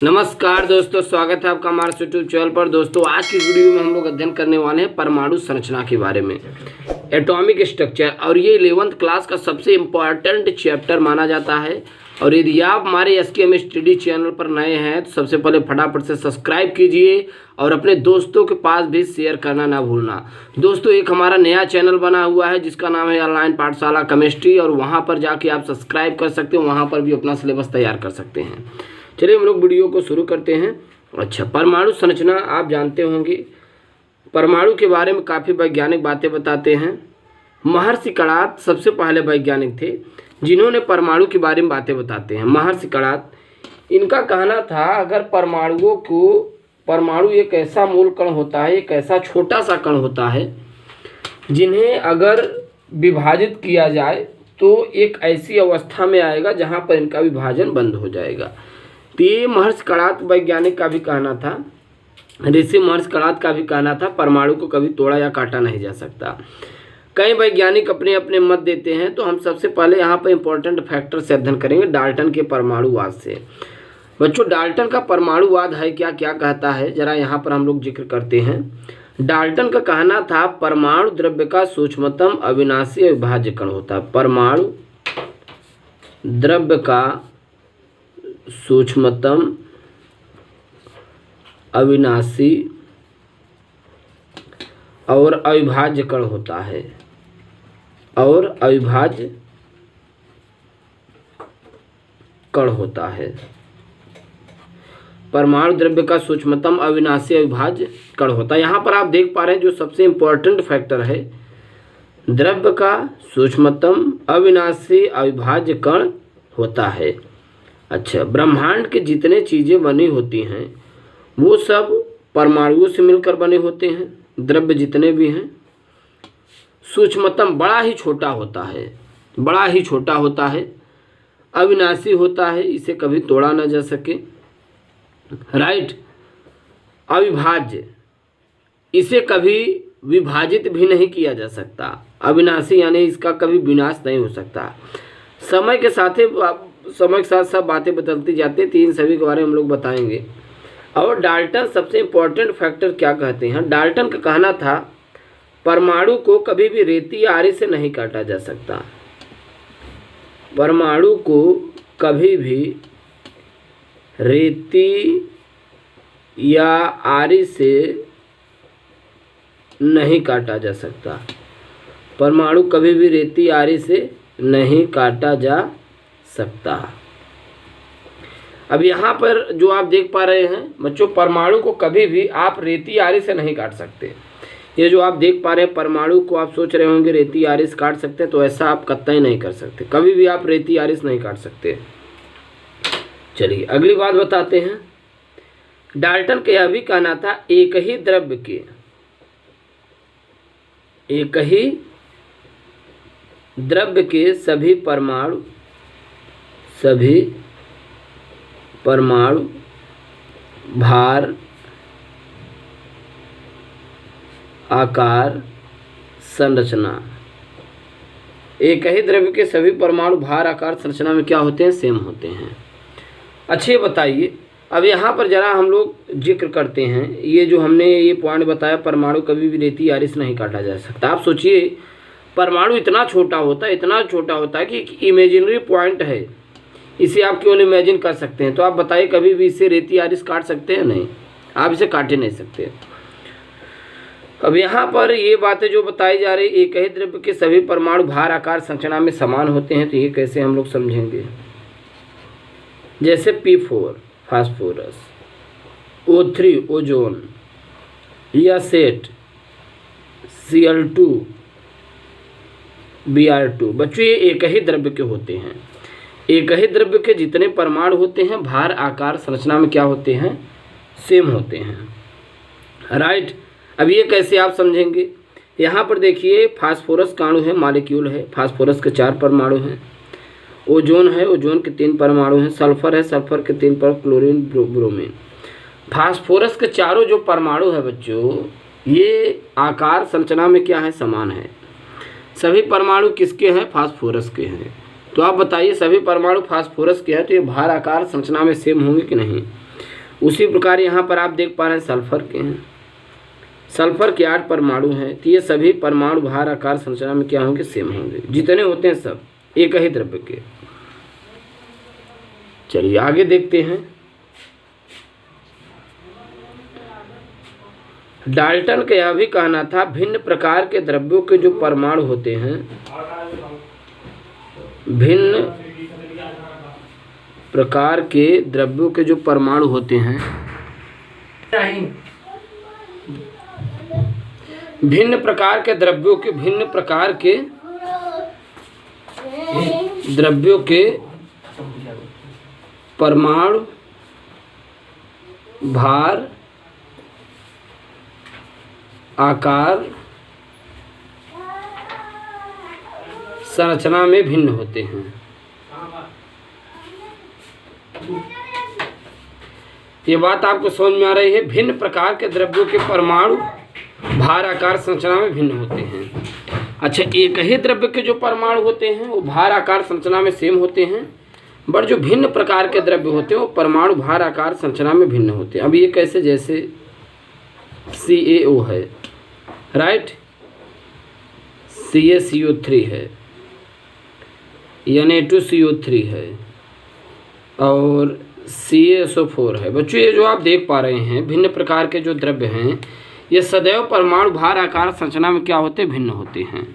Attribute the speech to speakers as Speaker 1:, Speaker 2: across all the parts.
Speaker 1: नमस्कार दोस्तों, स्वागत है आपका हमारे यूट्यूब चैनल पर। दोस्तों, आज की वीडियो में हम लोग अध्ययन करने वाले हैं परमाणु संरचना के बारे में, एटॉमिक स्ट्रक्चर। और ये 11th क्लास का सबसे इम्पॉर्टेंट चैप्टर माना जाता है। और यदि आप हमारे एसकेएम स्टडी चैनल पर नए हैं तो सबसे पहले फटाफट से सब्सक्राइब कीजिए और अपने दोस्तों के पास भी शेयर करना ना भूलना। दोस्तों, एक हमारा नया चैनल बना हुआ है जिसका नाम है ऑनलाइन पाठशाला केमिस्ट्री, और वहाँ पर जाके आप सब्सक्राइब कर सकते हो, वहाँ पर भी अपना सिलेबस तैयार कर सकते हैं। चलिए हम लोग वीडियो को शुरू करते हैं। अच्छा, परमाणु संरचना आप जानते होंगे। परमाणु के बारे में काफ़ी वैज्ञानिक बातें बताते हैं। महर्षि कणाद सबसे पहले वैज्ञानिक थे जिन्होंने परमाणु के बारे में बातें बताते हैं। महर्षि कणाद, इनका कहना था अगर परमाणु एक ऐसा मूल कण होता है, एक ऐसा छोटा सा कण होता है जिन्हें अगर विभाजित किया जाए तो एक ऐसी अवस्था में आएगा जहाँ पर इनका विभाजन बंद हो जाएगा। तो ये महर्षि कणाद वैज्ञानिक का भी कहना था, ऋषि महर्षि कणाद का भी कहना था परमाणु को कभी तोड़ा या काटा नहीं जा सकता। कई वैज्ञानिक अपने अपने मत देते हैं, तो हम सबसे पहले यहाँ पर इंपॉर्टेंट फैक्टर से अध्ययन करेंगे डाल्टन के परमाणुवाद से। बच्चों, डाल्टन का परमाणुवाद है क्या कहता है, जरा यहाँ पर हम लोग जिक्र करते हैं। डाल्टन का कहना था परमाणु द्रव्य का सूक्ष्मतम अविनाशी अविभाज्य कण होता है। परमाणु द्रव्य का सूक्ष्मतम अविनाशी और अविभाज्य कण होता है, और अविभाज्य कण होता है। परमाणु द्रव्य का सूक्ष्मतम अविनाशी अविभाज्य कण होता है। यहाँ पर आप देख पा रहे हैं जो सबसे इम्पोर्टेंट फैक्टर है, द्रव्य का सूक्ष्मतम अविनाशी अविभाज्य कण होता है। अच्छा, ब्रह्मांड के जितने चीज़ें बनी होती हैं वो सब परमाणुओं से मिलकर बने होते हैं। द्रव्य जितने भी हैं सूक्ष्मतम बड़ा ही छोटा होता है, बड़ा ही छोटा होता है, अविनाशी होता है, इसे कभी तोड़ा ना जा सके। राइट, अविभाज्य, इसे कभी विभाजित भी नहीं किया जा सकता। अविनाशी यानी इसका कभी विनाश नहीं हो सकता। समय के साथ सब बातें बदलती जाती हैं, इन सभी के बारे में हम लोग बताएंगे। और डाल्टन सबसे इम्पोर्टेंट फैक्टर क्या कहते हैं, डाल्टन का कहना था परमाणु को कभी भी रेती या आरी से नहीं काटा जा सकता। परमाणु को कभी भी रेती या आरी से नहीं काटा जा सकता। परमाणु कभी भी रेती आरी से नहीं काटा जा सकता। अब यहाँ पर जो आप देख पा रहे हैं बच्चों, परमाणु को कभी भी आप रेती आरी से नहीं काट सकते। ये जो आप देख पा रहे हैं परमाणु को, आप सोच रहे होंगे रेती आरी से काट सकते हैं, तो ऐसा आप कतई नहीं कर सकते। कभी भी आप रेती आरी से नहीं काट सकते। चलिए अगली बात बताते हैं। डाल्टन का यह भी कहना था एक ही द्रव्य के सभी परमाणु भार, आकार, संरचना, एक ही द्रव्य के सभी परमाणु भार, आकार, संरचना में क्या होते हैं, सेम होते हैं। अच्छे बताइए, अब यहाँ पर जरा हम लोग जिक्र करते हैं, ये जो हमने ये पॉइंट बताया परमाणु कभी भी रेती आरी से नहीं काटा जा सकता। आप सोचिए परमाणु इतना छोटा होता है कि एक इमेजिनरी पॉइंट है, इसे आप केवल इमेजिन कर सकते हैं। तो आप बताइए कभी भी इसे रेती आरी से काट सकते हैं? नहीं, आप इसे काटे नहीं सकते। अब यहाँ पर ये बातें जो बताई जा रही, एक ही द्रव्य के सभी परमाणु भार, आकार, संरचना में समान होते हैं, तो ये कैसे हम लोग समझेंगे। जैसे P4 फास्फोरस, O3 ओजोन, या सेट Cl2 Br2। बच्चों, ये एक ही द्रव्य के होते हैं। एक ही द्रव्य के जितने परमाणु होते हैं भार, आकार, संरचना में क्या होते हैं, सेम होते हैं। राइट, अब ये कैसे आप समझेंगे। यहाँ पर देखिए फास्फोरस का अणु है, मॉलिक्यूल है, फास्फोरस के 4 परमाणु हैं। ओजोन है, ओजोन के 3 परमाणु हैं। सल्फर है, सल्फर के 3 परमाणु, क्लोरीन, ब्रोमीन। फास्फोरस के चारों जो परमाणु है बच्चों, ये आकार संरचना में क्या है, समान है। सभी परमाणु किसके हैं, फास्फोरस के हैं। तो आप बताइए सभी परमाणु फास्फोरस के हैं तो ये भार आकार संरचना में सेम होंगे कि नहीं। उसी प्रकार यहाँ पर आप देख पा रहे हैं सल्फर के हैं, सल्फर के 8 परमाणु हैं, तो ये सभी परमाणु भार आकार संरचना में क्या होंगे, सेम होंगे, जितने होते हैं सब एक ही द्रव्य के। चलिए आगे देखते हैं। डाल्टन का यह भी कहना था भिन्न प्रकार के द्रव्यों के जो परमाणु होते हैं, भिन्न प्रकार के द्रव्यों के जो परमाणु होते हैं, भिन्न प्रकार के द्रव्यों के परमाणु भार आकार संरचना में भिन्न होते हैं। ये बात आपको समझ में आ रही है? भिन्न प्रकार के द्रव्यों के परमाणु भार आकार संरचना में भिन्न होते हैं। अच्छा, एक ही द्रव्य के जो परमाणु होते हैं वो भार आकार संरचना में सेम होते हैं, बट जो भिन्न प्रकार के द्रव्य होते हैं वो परमाणु भार आकार संरचना में भिन्न होते हैं। अब ये कैसे? जैसे CaO है, राइट, CaCO3 है, Na2CO3 है और CaSO4 है। बच्चों ये जो आप देख पा रहे हैं भिन्न प्रकार के जो द्रव्य हैं ये सदैव परमाणु भार आकार संरचना में क्या होते हैं, भिन्न होते हैं,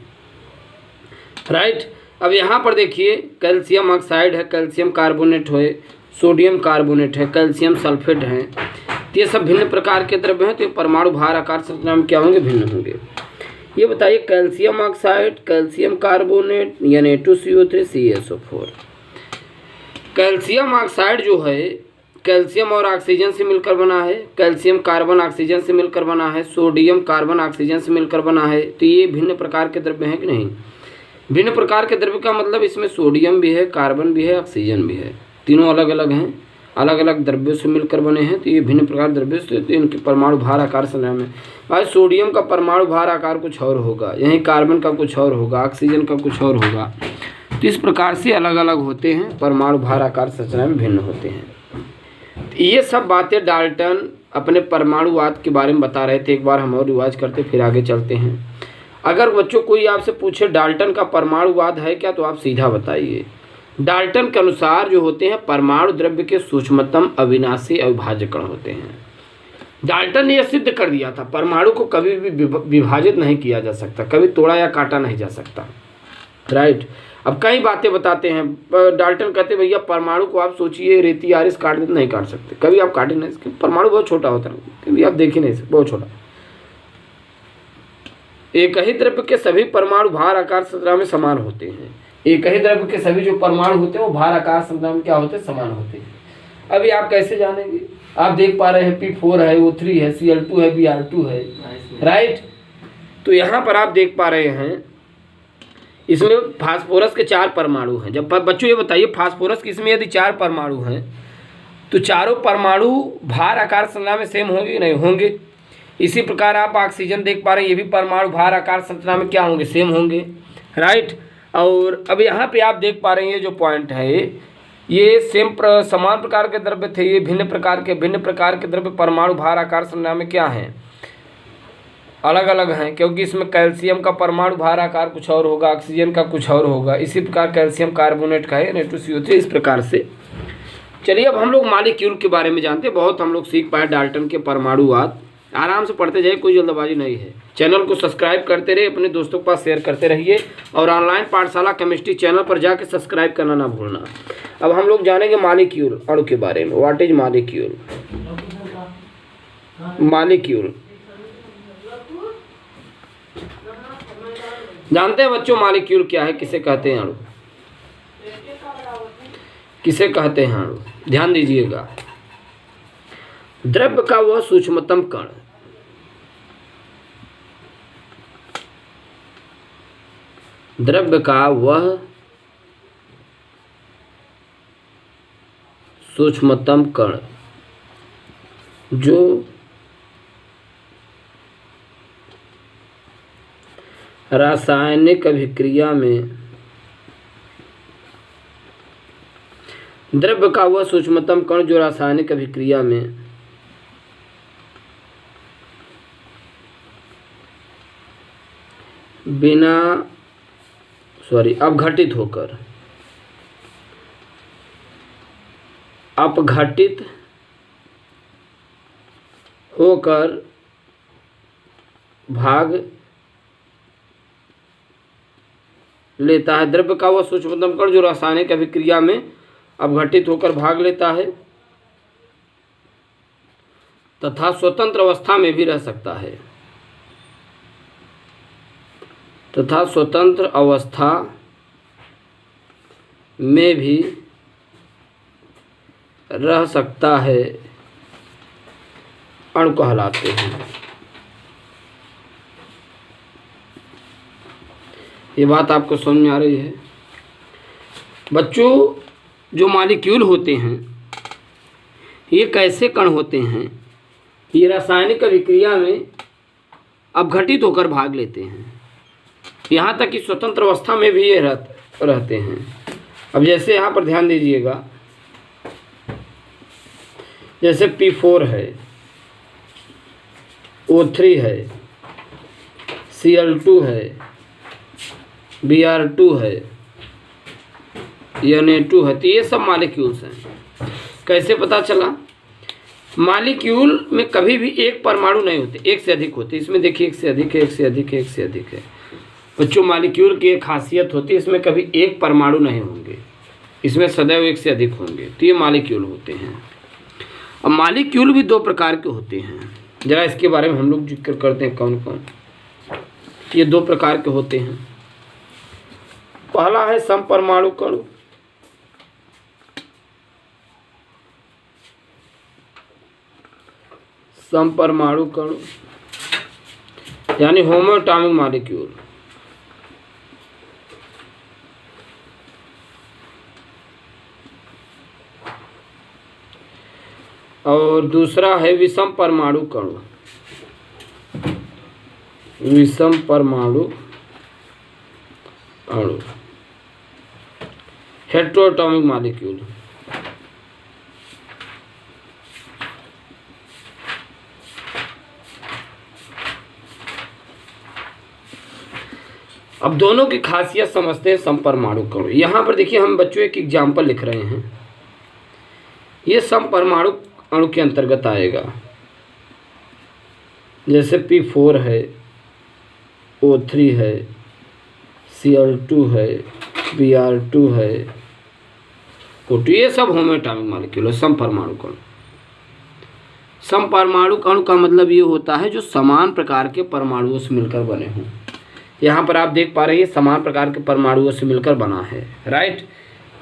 Speaker 1: राइट। अब यहाँ पर देखिए कैल्शियम ऑक्साइड है, कैल्शियम कार्बोनेट है, सोडियम कार्बोनेट है, कैल्शियम सल्फेट है, तो ये सब भिन्न प्रकार के द्रव्य हैं, तो ये परमाणु भार आकार संरचना में क्या होंगे, भिन्न होंगे। ये बताइए calcium oxide, calcium carbonate, Na2CO3, CaSO4। Calcium oxide जो है कैल्शियम और ऑक्सीजन से मिलकर बना है, कैल्शियम कार्बन ऑक्सीजन से मिलकर बना है, सोडियम कार्बन ऑक्सीजन से मिलकर बना है, तो ये भिन्न प्रकार के द्रव्य हैं कि नहीं? भिन्न प्रकार के द्रव्य का मतलब इसमें सोडियम भी है, कार्बन भी है, ऑक्सीजन भी है, तीनों अलग अलग हैं, अलग अलग द्रव्यों से मिलकर बने हैं, तो ये भिन्न प्रकार द्रव्यों से, तो इनके परमाणु भार आकार संरचना में आज सोडियम का परमाणु भार आकार कुछ और होगा, यहीं कार्बन का कुछ और होगा, ऑक्सीजन का कुछ और होगा, तो इस प्रकार से अलग अलग होते हैं, परमाणु भार आकार संरचना में भिन्न होते हैं। तो ये सब बातें डाल्टन अपने परमाणुवाद के बारे में बता रहे थे। एक बार हम और रिवाज करते फिर आगे चलते हैं। अगर बच्चों कोई आपसे पूछे डाल्टन का परमाणुवाद है क्या, तो आप सीधा बताइए। डाल्टन के अनुसार जो होते हैं परमाणु द्रव्य के सूक्ष्मतम अविनाशी अविभाज्य कण होते हैं। डाल्टन ने यह सिद्ध कर दिया था परमाणु को कभी भी विभाजित नहीं किया जा सकता, कभी तोड़ा या काटा नहीं जा सकता, राइट। अब कई बातें बताते हैं, डाल्टन कहते भैया परमाणु को आप सोचिए रेती आरिस काट देते, नहीं काट सकते, कभी आप काटे नहीं सकते, परमाणु बहुत छोटा होता है, कभी आप देख ही नहीं सकते, बहुत छोटा। एक ही द्रव्य के सभी परमाणु भार आकार संरचना में समान होते हैं। एक ही द्रव्य के सभी जो परमाणु होते हैं वो भार आकार संरचना में क्या होते हैं, समान होते हैं। अभी आप कैसे जानेंगे? आप देख पा रहे हैं P4 है, O3 है, Cl2 है, Br2 है, राइट। तो यहाँ पर आप देख पा रहे हैं इसमें फास्फोरस के 4 परमाणु हैं। जब बच्चों ये बताइए फास्फोरस की इसमें यदि 4 परमाणु हैं तो चारों परमाणु भार आकार संरचना में सेम होंगे नहीं? होंगे। इसी प्रकार आप ऑक्सीजन देख पा रहे हैं, ये भी परमाणु भार आकार संरचना में क्या होंगे, सेम होंगे, राइट। और अब यहाँ पे आप देख पा रहे हैं ये जो पॉइंट है ये समान प्रकार के द्रव्य थे, ये भिन्न प्रकार के द्रव्य परमाणु भार आकार संरचना में क्या हैं, अलग अलग हैं, क्योंकि इसमें कैल्शियम का परमाणु भार आकार कुछ और होगा, ऑक्सीजन का कुछ और होगा, इसी प्रकार कैल्शियम कार्बोनेट का है, Na2CO3, इस प्रकार से। चलिए अब हम लोग मॉलिक्यूल के बारे में जानते हैं। बहुत हम लोग सीख पाए डाल्टन के परमाणुवाद, आराम से पढ़ते जाइए, कोई जल्दबाजी नहीं है। चैनल को सब्सक्राइब करते रहिए, अपने दोस्तों के पास शेयर करते रहिए और ऑनलाइन पाठशाला केमिस्ट्री चैनल पर जाके सब्सक्राइब करना ना भूलना। अब हम लोग जानेंगे मॉलिक्यूल अणु के बारे में। What is molecule? मॉलिक्यूल जानते हैं बच्चों मॉलिक्यूल क्या है, किसे कहते हैं अणु, किसे कहते हैं अणु? ध्यान दीजिएगा, द्रव्य का वह सूक्ष्मतम कण, द्रव्य का वह सूक्ष्मतम कण जो रासायनिक अभिक्रिया में, द्रव्य का वह सूक्ष्मतम कण जो रासायनिक अभिक्रिया में अपघटित होकर भाग लेता है। द्रव्य का वह सूक्ष्मतम कण जो रासायनिक अभिक्रिया में अपघटित होकर भाग लेता है तथा स्वतंत्र अवस्था में भी रह सकता है अणु कहलाते हैं। ये बात आपको समझ में आ रही है बच्चों? जो मॉलिक्यूल होते हैं ये कैसे कण होते हैं? ये रासायनिक अभिक्रिया में अपघटित होकर भाग लेते हैं, यहाँ तक कि स्वतंत्र अवस्था में भी ये रहते हैं। अब जैसे यहाँ पर ध्यान दीजिएगा, जैसे P4 है, O3 है, Cl2 है, Br2 है, Na2 है, तो ये सब मॉलिक्यूल्स हैं। कैसे पता चला? मॉलिक्यूल में कभी भी एक परमाणु नहीं होते, एक से अधिक होते। इसमें देखिए एक से अधिक है, एक से अधिक है, एक से अधिक है। बच्चों मॉलिक्यूल की एक खासियत होती है, इसमें कभी एक परमाणु नहीं होंगे, इसमें सदैव एक से अधिक होंगे, तो ये मॉलिक्यूल होते हैं। अब मॉलिक्यूल भी दो प्रकार के होते हैं, जरा इसके बारे में हम लोग जिक्र करते हैं कौन कौन। ये दो प्रकार के होते हैं। पहला है समपरमाणु कण, समपरमाणु कण यानी होमोएटॉमिक मॉलिक्यूल। और दूसरा है विषम परमाणु कण, विषम परमाणु अणु, हेटेरोएटॉमिक मॉलिक्यूल। अब दोनों की खासियत समझते हैं समपरमाणु कण। यहाँ पर देखिए हम बच्चों एक एग्जाम्पल लिख रहे हैं, ये समपरमाणु अणु के अंतर्गत आएगा। जैसे P4 है, O3 है, Cl2 है, Br2 है, O2, ये सब होमोएटॉमिक मॉलिक्यूल है, समपरमाणु कण। समपरमाणु कण का मतलब ये होता है जो समान प्रकार के परमाणुओं से मिलकर बने हों। यहाँ पर आप देख पा रहे हैं समान प्रकार के परमाणुओं से मिलकर बना है, राइट।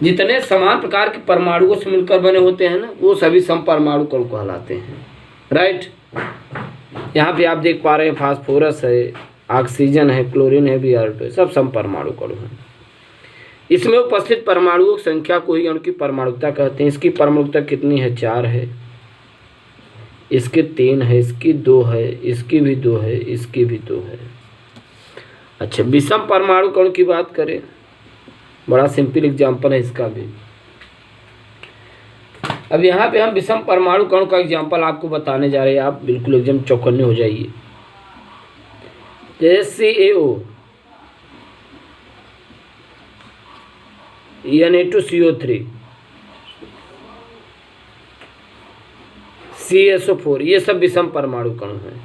Speaker 1: जितने समान प्रकार के परमाणुओं से मिलकर बने होते हैं ना, वो सभी समपरमाणु कण कहलाते हैं, राइट। यहाँ पे आप देख पा रहे हैं फास्फोरस है, ऑक्सीजन है, क्लोरीन है, Br2 है, सब समपरमाणु कण हैं। इसमें उपस्थित परमाणुओं की संख्या को ही उनकी परमाणुकता कहते हैं। इसकी परमाणुकता कितनी है? 4 है, इसके 3 है, इसकी 2 है, इसकी भी 2 है, इसकी भी 2 है। अच्छा, विषम परमाणु कण की बात करें, बड़ा सिंपल एग्जाम्पल है इसका भी। अब यहाँ पे हम विषम परमाणु कण का एग्जाम्पल आपको बताने जा रहे हैं, आप बिल्कुल एकदम चौकन्ने हो जाइए। जैसे CaO, Na2CO3, CSO4, ये सब विषम परमाणु कण हैं।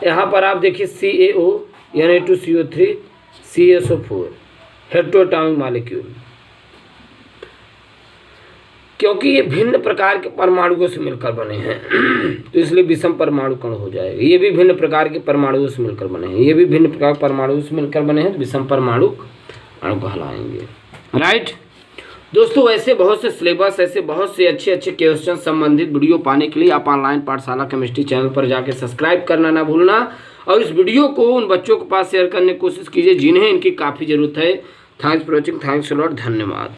Speaker 1: यहाँ पर आप देखिए CaO, Na2CO3, CSO4, हेटेरोएटॉमिक मॉलिक्यूल। क्योंकि ये भिन्न प्रकार के परमाणुओं से मिलकर बने हैं तो इसलिए विषम परमाणु कण हो जाएगा। ये भी भिन्न प्रकार के परमाणुओं से मिलकर बने हैं, ये भी भिन्न प्रकार के परमाणुओं से मिलकर बने हैं, तो विषम परमाणु अणु कहलाएंगे, राइट। दोस्तों ऐसे बहुत से सिलेबस, ऐसे बहुत से अच्छे अच्छे क्वेश्चन संबंधित वीडियो पाने के लिए आप ऑनलाइन पाठशाला केमिस्ट्री चैनल पर जाके सब्सक्राइब करना ना भूलना, और इस वीडियो को उन बच्चों के पास शेयर करने की कोशिश कीजिए जिन्हें इनकी काफ़ी ज़रूरत है। Thanks for watching, thanks a lot, धन्यवाद।